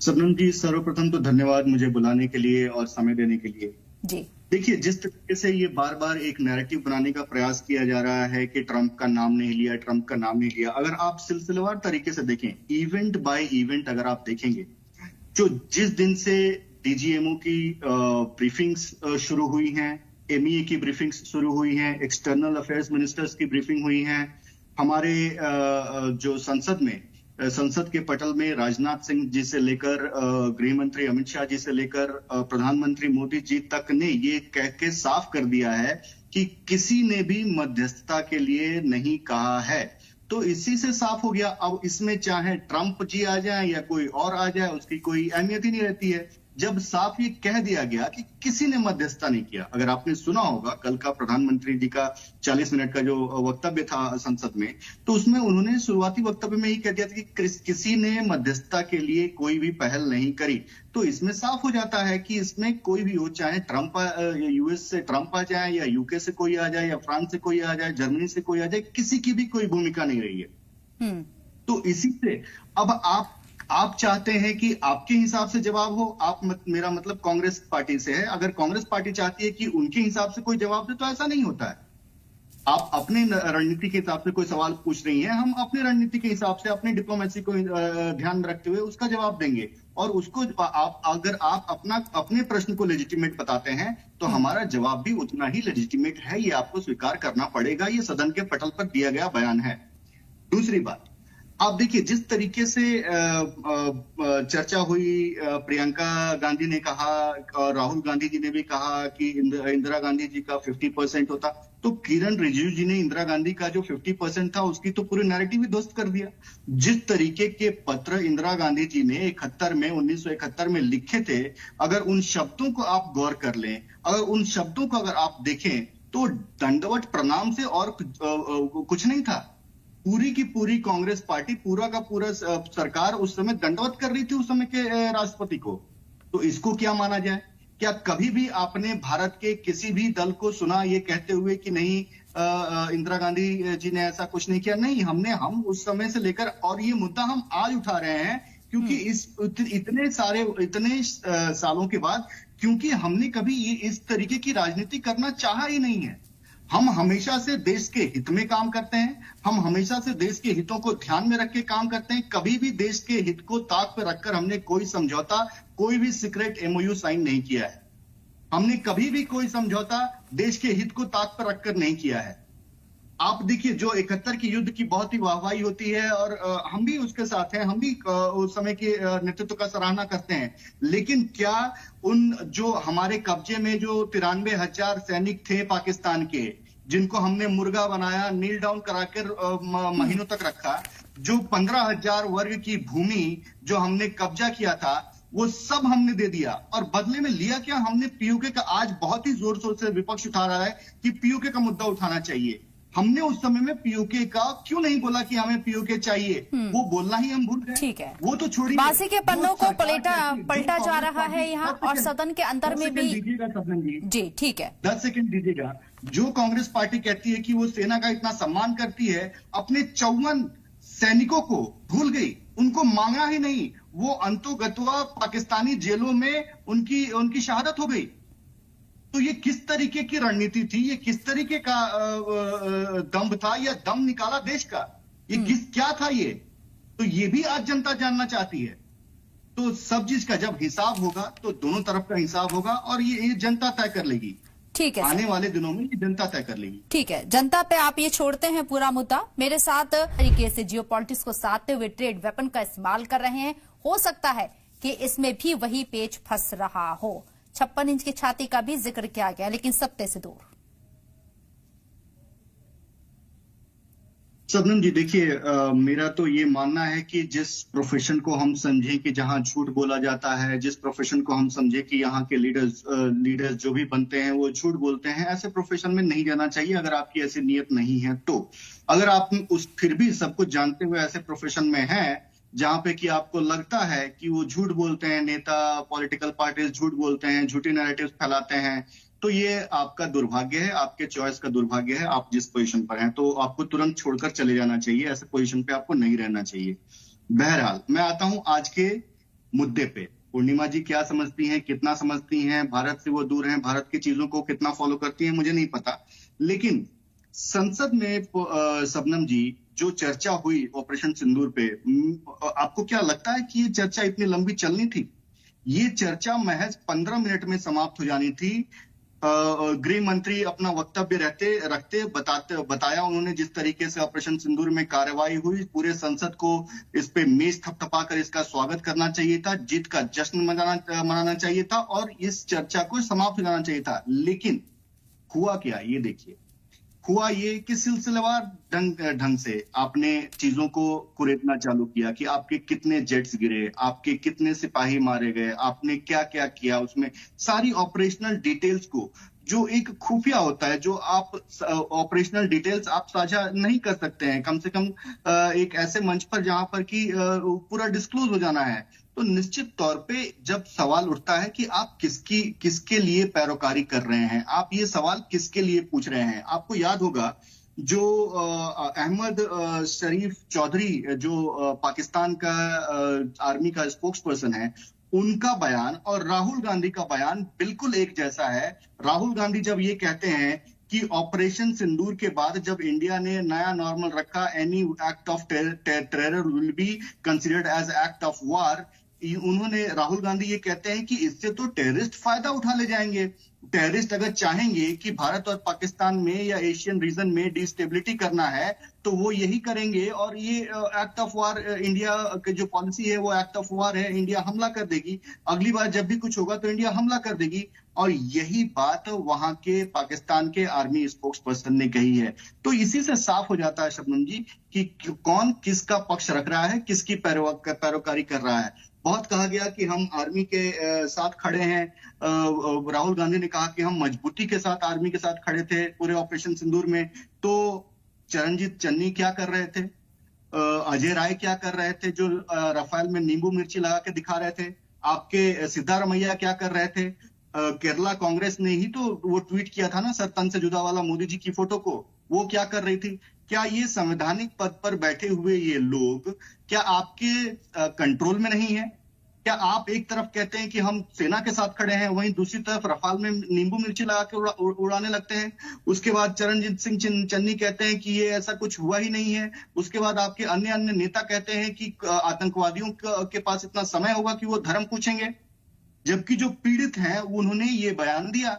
सबनम जी, सर्वप्रथम तो धन्यवाद मुझे बुलाने के लिए और समय देने के लिए। जी देखिए, जिस तरीके से ये बार बार एक नैरेटिव बनाने का प्रयास किया जा रहा है कि ट्रंप का नाम नहीं लिया, ट्रंप का नाम नहीं लिया, अगर आप सिलसिलेवार तरीके से देखें, इवेंट बाय इवेंट अगर आप देखेंगे, जो जिस दिन से डीजीएमओ की ब्रीफिंग्स शुरू हुई हैं, एमईए की ब्रीफिंग्स शुरू हुई हैं, एक्सटर्नल अफेयर्स मिनिस्टर्स की ब्रीफिंग हुई हैं, हमारे जो संसद के पटल में राजनाथ सिंह जी से लेकर गृह मंत्री अमित शाह जी से लेकर प्रधानमंत्री मोदी जी तक ने ये कह के साफ कर दिया है कि किसी ने भी मध्यस्थता के लिए नहीं कहा है। तो इसी से साफ हो गया। अब इसमें चाहे ट्रंप जी आ जाए या कोई और आ जाए, उसकी कोई अहमियत ही नहीं रहती है। जब साफ ये कह दिया गया कि किसी ने मध्यस्थता नहीं किया। अगर आपने सुना होगा कल का प्रधानमंत्री जी का 40 मिनट का जो वक्तव्य था संसद में, तो उसमें उन्होंने शुरुआती वक्तव्य में ही कह दिया था कि किसी ने मध्यस्थता के लिए कोई भी पहल नहीं करी। तो इसमें साफ हो जाता है कि इसमें कोई भी हो, चाहे ट्रंप यूएस से ट्रंप आ जाए या यूके से कोई आ जाए या फ्रांस से कोई आ जाए, जर्मनी से कोई आ जाए, किसी की भी कोई भूमिका नहीं रही है। तो इसी से अब आप चाहते हैं कि आपके हिसाब से जवाब हो। मेरा मतलब कांग्रेस पार्टी से है। अगर कांग्रेस पार्टी चाहती है कि उनके हिसाब से कोई जवाब दे, तो ऐसा नहीं होता है। आप अपने रणनीति के हिसाब से कोई सवाल पूछ रही हैं, हम अपने रणनीति के हिसाब से अपनी डिप्लोमेसी को ध्यान में रखते हुए उसका जवाब देंगे। और उसको अगर आप अपने प्रश्न को लेजिटिमेट बताते हैं, तो हमारा जवाब भी उतना ही लेजिटिमेट है। ये आपको स्वीकार करना पड़ेगा। ये सदन के पटल पर दिया गया बयान है। दूसरी बात, आप देखिए जिस तरीके से चर्चा हुई, प्रियंका गांधी ने कहा और राहुल गांधी जी ने भी कहा कि इंदिरा गांधी जी का 50% होता, तो किरण रिजिजू जी ने इंदिरा गांधी का जो 50% था उसकी तो पूरी नैरेटिव ही ध्वस्त कर दिया। जिस तरीके के पत्र इंदिरा गांधी जी ने 1971 में लिखे थे, अगर उन शब्दों को आप गौर कर लें, अगर उन शब्दों को अगर आप देखें, तो दंडवत प्रणाम से और कुछ नहीं था। पूरी की पूरी कांग्रेस पार्टी, पूरा का पूरा सरकार उस समय दंडवत कर रही थी उस समय के राष्ट्रपति को। तो इसको क्या माना जाए? क्या कभी भी आपने भारत के किसी भी दल को सुना ये कहते हुए कि नहीं इंदिरा गांधी जी ने ऐसा कुछ नहीं किया? नहीं, हम उस समय से लेकर, और ये मुद्दा हम आज उठा रहे हैं क्योंकि इतने सालों के बाद, क्योंकि हमने कभी ये इस तरीके की राजनीति करना चाहा ही नहीं है। हम हमेशा से देश के हित में काम करते हैं, हम हमेशा से देश के हितों को ध्यान में रख के काम करते हैं। कभी भी देश के हित को ताक पर रखकर हमने कोई समझौता, कोई भी सीक्रेट एमओयू साइन नहीं किया है। हमने कभी भी कोई समझौता देश के हित को ताक पर रखकर नहीं किया है। आप देखिए, जो 71 की युद्ध की बहुत ही वाहवाही होती है और हम भी उसके साथ हैं, हम भी उस समय के नेतृत्व का सराहना करते हैं, लेकिन क्या उन जो हमारे कब्जे में जो 93,000 सैनिक थे पाकिस्तान के, जिनको हमने मुर्गा बनाया, नील डाउन कराकर महीनों तक रखा, जो 15,000 वर्ग की भूमि जो हमने कब्जा किया था, वो सब हमने दे दिया। और बदले में लिया क्या? हमने पीयूके का, आज बहुत ही जोर शोर से विपक्ष उठा रहा है कि पीयूके का मुद्दा उठाना चाहिए। हमने उस समय में पीयूके का क्यों नहीं बोला कि हमें पीयूके चाहिए? वो बोलना ही हम भूल गए। ठीक है, वो तो छोड़िए, बासी के पन्नों को पलटा जा रहा है यहाँ, और सदन के अंदर में भी। दीजिएगा सदन जी ठीक है, 10 सेकंड दीजिएगा। जो कांग्रेस पार्टी कहती है कि वो सेना का इतना सम्मान करती है, अपने 54 सैनिकों को भूल गई, उनको मांगा ही नहीं। वो अंतोगत्वा पाकिस्तानी जेलों में उनकी शहादत हो गई। तो ये किस तरीके की रणनीति थी? ये किस तरीके का दम्भ था, या दम निकाला देश का? ये क्या था ये? तो ये भी आज जनता जानना चाहती है। तो सब चीज का जब हिसाब होगा, तो दोनों तरफ का हिसाब होगा, और ये जनता तय कर लेगी। ठीक है, आने वाले दिनों में ये जनता तय कर लेगी। ठीक है, जनता पे आप ये छोड़ते हैं पूरा मुद्दा। मेरे साथ तरीके से जियो पॉलिटिक्स को साधते हुए ट्रेड वेपन का इस्तेमाल कर रहे हैं। हो सकता है कि इसमें भी वही पेच फंस रहा हो। 56 इंच की छाती का भी जिक्र किया गया, लेकिन सत्य से दूर। सबनम जी, देखिए, मेरा तो ये मानना है कि जिस प्रोफेशन को हम समझें कि जहां झूठ बोला जाता है, जिस प्रोफेशन को हम समझे कि यहाँ के लीडर्स जो भी बनते हैं वो झूठ बोलते हैं, ऐसे प्रोफेशन में नहीं जाना चाहिए। अगर आपकी ऐसी नीयत नहीं है तो, अगर आप फिर भी सब कुछ जानते हुए ऐसे प्रोफेशन में हैं जहां पे कि आपको लगता है कि वो झूठ बोलते हैं, नेता, पॉलिटिकल पार्टीज झूठ बोलते हैं, झूठी नैरेटिव्स फैलाते हैं, तो ये आपका दुर्भाग्य है, आपके चॉइस का दुर्भाग्य है। आप जिस पोजीशन पर हैं, तो आपको तुरंत छोड़कर चले जाना चाहिए। ऐसे पोजीशन पे आपको नहीं रहना चाहिए। बहरहाल, मैं आता हूं आज के मुद्दे पे। पूर्णिमा जी क्या समझती हैं, कितना समझती हैं, भारत से वो दूर हैं, भारत की चीजों को कितना फॉलो करती हैं, मुझे नहीं पता। लेकिन संसद में शबनम जी जो चर्चा हुई ऑपरेशन सिंदूर पे, आपको क्या लगता है कि ये चर्चा इतनी लंबी चलनी थी? ये चर्चा महज 15 मिनट में समाप्त हो जानी थी। गृह मंत्री अपना वक्तव्य बताया उन्होंने जिस तरीके से ऑपरेशन सिंदूर में कार्रवाई हुई, पूरे संसद को इस पे मेज थपथपाकर इसका स्वागत करना चाहिए था, जीत का जश्न मनाना चाहिए था और इस चर्चा को समाप्त हो जाना चाहिए था। लेकिन हुआ क्या, ये देखिए। हुआ ये कि सिलसिलेवार ढंग से आपने चीजों को कुरेदना चालू किया कि आपके कितने जेट्स गिरे, आपके कितने सिपाही मारे गए, आपने क्या क्या किया, उसमें सारी ऑपरेशनल डिटेल्स को, जो एक खुफिया होता है, जो आप ऑपरेशनल डिटेल्स आप साझा नहीं कर सकते हैं, कम से कम एक ऐसे मंच पर जहां पर कि पूरा डिस्क्लोज हो जाना है। तो निश्चित तौर पे जब सवाल उठता है कि आप किसके लिए पैरोकारी कर रहे हैं, आप ये सवाल किसके लिए पूछ रहे हैं। आपको याद होगा जो अहमद शरीफ चौधरी जो पाकिस्तान का आर्मी का स्पोक्स पर्सन है, उनका बयान और राहुल गांधी का बयान बिल्कुल एक जैसा है। राहुल गांधी जब ये कहते हैं कि ऑपरेशन सिंदूर के बाद जब इंडिया ने नया नॉर्मल रखा, any act of terror will be considered as act of war, उन्होंने राहुल गांधी ये कहते हैं कि इससे तो टेररिस्ट फायदा उठा ले जाएंगे। टेररिस्ट अगर चाहेंगे कि भारत और पाकिस्तान में या एशियन रीजन में डिस्टेबिलिटी करना है तो वो यही करेंगे और ये एक्ट ऑफ वार, इंडिया की जो पॉलिसी है वो एक्ट ऑफ वार है, इंडिया हमला कर देगी, अगली बार जब भी कुछ होगा तो इंडिया हमला कर देगी। और यही बात वहां के पाकिस्तान के आर्मी स्पोक्स पर्सन ने कही है। तो इसी से साफ हो जाता है शबनम जी कि कौन किसका पक्ष रख रहा है, किसकी पैरोकारी कर रहा है। बहुत कहा गया कि हम आर्मी के साथ खड़े हैं, राहुल गांधी ने कहा कि हम मजबूती के साथ आर्मी के साथ खड़े थे पूरे ऑपरेशन सिंदूर में। तो चरणजीत चन्नी क्या कर रहे थे, अजय राय क्या कर रहे थे जो राफेल में नींबू मिर्ची लगा के दिखा रहे थे, आपके सिद्धारमैया क्या कर रहे थे, केरला कांग्रेस ने ही तो वो ट्वीट किया था ना सर तन से जुदा वाला मोदी जी की फोटो को, वो क्या कर रही थी। क्या ये संवैधानिक पद पर बैठे हुए ये लोग क्या आपके कंट्रोल में नहीं है? क्या आप एक तरफ कहते हैं कि हम सेना के साथ खड़े हैं, वहीं दूसरी तरफ रफाल में नींबू मिर्ची लगा के उड़ाने लगते हैं? उसके बाद चरणजीत सिंह चन्नी कहते हैं कि ये ऐसा कुछ हुआ ही नहीं है। उसके बाद आपके अन्य नेता कहते हैं कि आतंकवादियों के पास इतना समय होगा कि वो धर्म पूछेंगे, जबकि जो पीड़ित हैं उन्होंने ये बयान दिया।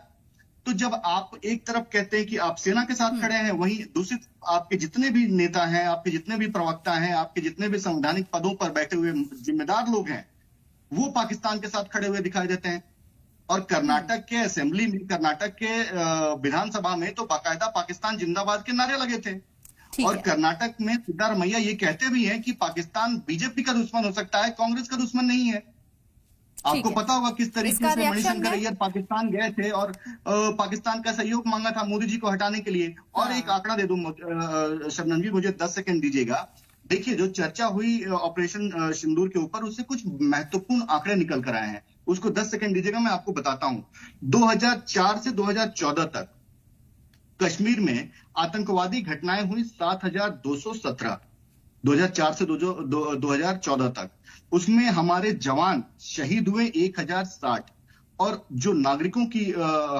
तो जब आप एक तरफ कहते हैं कि आप सेना के साथ खड़े हैं, वहीं दूसरी आपके जितने भी नेता हैं, आपके जितने भी प्रवक्ता हैं, आपके जितने भी संवैधानिक पदों पर बैठे हुए जिम्मेदार लोग हैं, वो पाकिस्तान के साथ खड़े हुए दिखाई देते हैं। और कर्नाटक के असेंबली में, कर्नाटक के विधानसभा में तो बाकायदा पाकिस्तान जिंदाबाद के नारे लगे थे। और कर्नाटक में सिद्धारमैया ये कहते भी हैं कि पाकिस्तान बीजेपी का दुश्मन हो सकता है, कांग्रेस का दुश्मन नहीं है। आपको पता होगा किस तरीके से मणिशंकर अय्यर पाकिस्तान गए थे और पाकिस्तान का सहयोग मांगा था मोदी जी को हटाने के लिए। और एक आंकड़ा दे दूं शबनम जी, मुझे 10 सेकंड दीजिएगा। देखिए जो चर्चा हुई ऑपरेशन सिंदूर के ऊपर, उससे कुछ महत्वपूर्ण आंकड़े निकल कर आए हैं, उसको 10 सेकंड दीजिएगा, मैं आपको बताता हूं। 2004 से 2014 तक कश्मीर में आतंकवादी घटनाएं हुई 7217, 2004 से 2014 तक। उसमें हमारे जवान शहीद हुए 1060 और जो नागरिकों की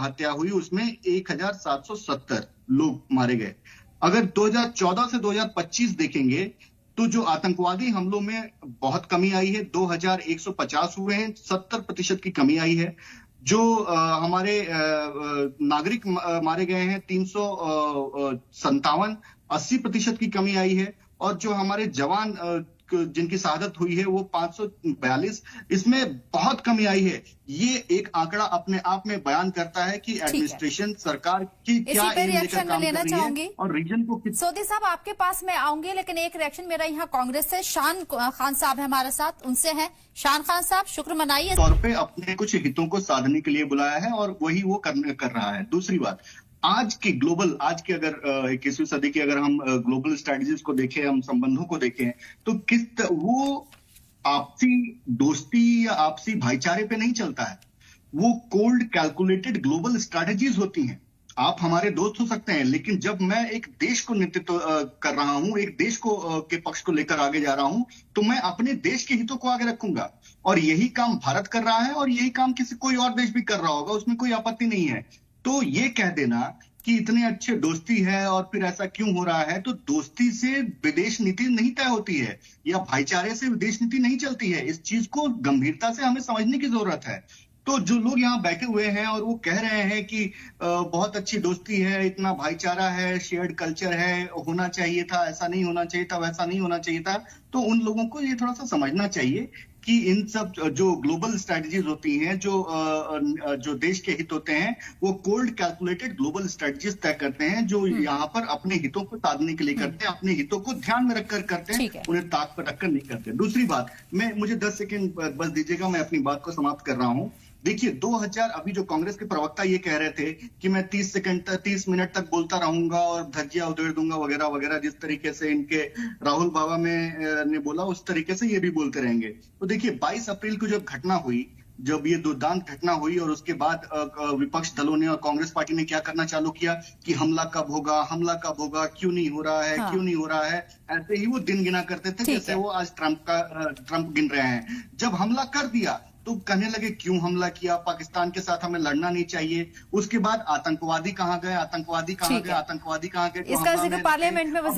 हत्या हुई उसमें 1770 लोग मारे गए। अगर 2014 से 2025 देखेंगे तो जो आतंकवादी हमलों में बहुत कमी आई है, 2150 हुए हैं, 70% की कमी आई है। जो हमारे नागरिक मारे गए हैं 357, 80% की कमी आई है। और जो हमारे जवान जिनकी शहादत हुई है वो 542, इसमें बहुत कमी आई है। ये एक आंकड़ा अपने आप में बयान करता है कि एडमिनिस्ट्रेशन, सरकार की क्या एम लेकर काम कर रही है और रीजन को। सोदी साहब आपके पास मैं आऊंगी, लेकिन एक रिएक्शन मेरा यहाँ कांग्रेस से शान खान साहब है हमारे साथ, उनसे है। शान खान साहब शुक्र मनाइए। तौर पे अपने कुछ हितों को साधने के लिए बुलाया है और वही वो कर रहा है। दूसरी बात, आज के अगर 21वीं सदी की अगर हम ग्लोबल स्ट्रेटजीज को देखें, हम संबंधों को देखें, तो वो आपसी दोस्ती या आपसी भाईचारे पे नहीं चलता है, वो कोल्ड कैलकुलेटेड ग्लोबल स्ट्रेटजीज होती हैं। आप हमारे दोस्त हो सकते हैं, लेकिन जब मैं एक देश को नेतृत्व कर रहा हूं, एक देश को के पक्ष को लेकर आगे जा रहा हूं, तो मैं अपने देश के हितों को आगे रखूंगा। और यही काम भारत कर रहा है और यही काम किसी कोई और देश भी कर रहा होगा, उसमें कोई आपत्ति नहीं है। तो ये कह देना कि इतने अच्छे दोस्ती है और फिर ऐसा क्यों हो रहा है, तो दोस्ती से विदेश नीति नहीं तय होती है या भाईचारे से विदेश नीति नहीं चलती है। इस चीज को गंभीरता से हमें समझने की जरूरत है। तो जो लोग यहाँ बैठे हुए हैं और वो कह रहे हैं कि बहुत अच्छी दोस्ती है, इतना भाईचारा है, शेयर्ड कल्चर है, होना चाहिए था, ऐसा नहीं होना चाहिए था, वैसा नहीं होना चाहिए था, तो उन लोगों को ये थोड़ा सा समझना चाहिए कि इन सब जो ग्लोबल स्ट्रेटजीज होती हैं, जो देश के हित होते हैं, वो कोल्ड कैलकुलेटेड ग्लोबल स्ट्रेटजीज तय करते हैं, जो यहाँ पर अपने हितों को साधने के लिए करते हैं, अपने हितों को ध्यान में रखकर करते हैं, उन्हें ताक पर रखकर नहीं करते। दूसरी बात, मुझे 10 सेकेंड बस दीजिएगा, मैं अपनी बात को समाप्त कर रहा हूं। देखिए 2000 अभी जो कांग्रेस के प्रवक्ता ये कह रहे थे कि मैं 30 मिनट तक बोलता रहूंगा और धज्जियां उधेड़ दूंगा वगैरह वगैरह, जिस तरीके से इनके राहुल बाबा ने बोला उस तरीके से ये भी बोलते रहेंगे। तो देखिए 22 अप्रैल को जब घटना हुई, जब ये दुर्दांत घटना हुई और उसके बाद विपक्ष दलों ने और कांग्रेस पार्टी ने क्या करना चालू किया कि हमला कब होगा, हमला कब होगा, क्यों नहीं हो रहा है, क्यों नहीं हो रहा है, ऐसे ही वो दिन गिना करते थे जैसे वो आज ट्रंप गिन रहे हैं। जब हमला कर दिया तो कहने लगे क्यों हमला किया, पाकिस्तान के साथ हमें लड़ना नहीं चाहिए। उसके बाद आतंकवादी कहाँ गए, आतंकवादी कहाँ गए, आतंकवादी कहाँ गए, इसका जिक्र पार्लियामेंट में